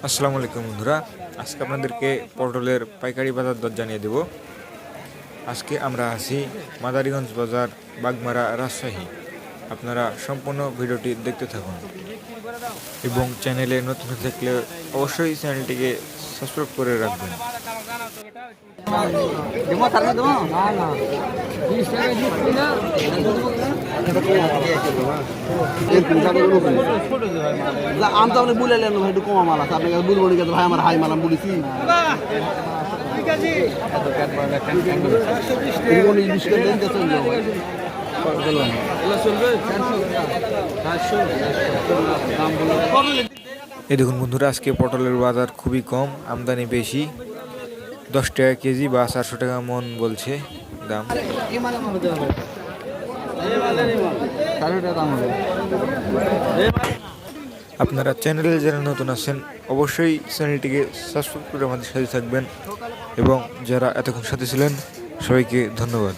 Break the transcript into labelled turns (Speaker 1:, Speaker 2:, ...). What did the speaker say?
Speaker 1: আসসালামু আলাইকুম বন্ধুরা, আজকে আপনাদেরকে পটলের পাইকারি বাজার দর জানিয়ে দেব। আজকে আমরা আছি মাদারীগঞ্জ বাজার, বাগমারা, রাজশাহী। আপনারা সম্পূর্ণ ভিডিওটি দেখতে থাকুন এবং চ্যানেলে নতুন হয়ে থাকলে অবশ্যই চ্যানেলটিকে সাবস্ক্রাইব করে রাখবেন।
Speaker 2: আমি তো আপনি বুলাইলেন ভাই একটু কমা মাল আছে আপনাকে বুলবো নি ভাই আমার হাই মালাম বলেছি
Speaker 1: এই দেখুন বন্ধুরা, আজকে পটলের বাজার খুবই কম, আমদানি বেশি। 10 টাকা কেজি বা 400 টাকা মন বলছে দাম। আপনারা চ্যানেলে যারা নতুন আছেন অবশ্যই চ্যানেলটিকে সাবস্ক্রাইব করে আমাদের সাথে থাকবেন এবং যারা এতক্ষণ সাথে ছিলেন সবাইকে ধন্যবাদ।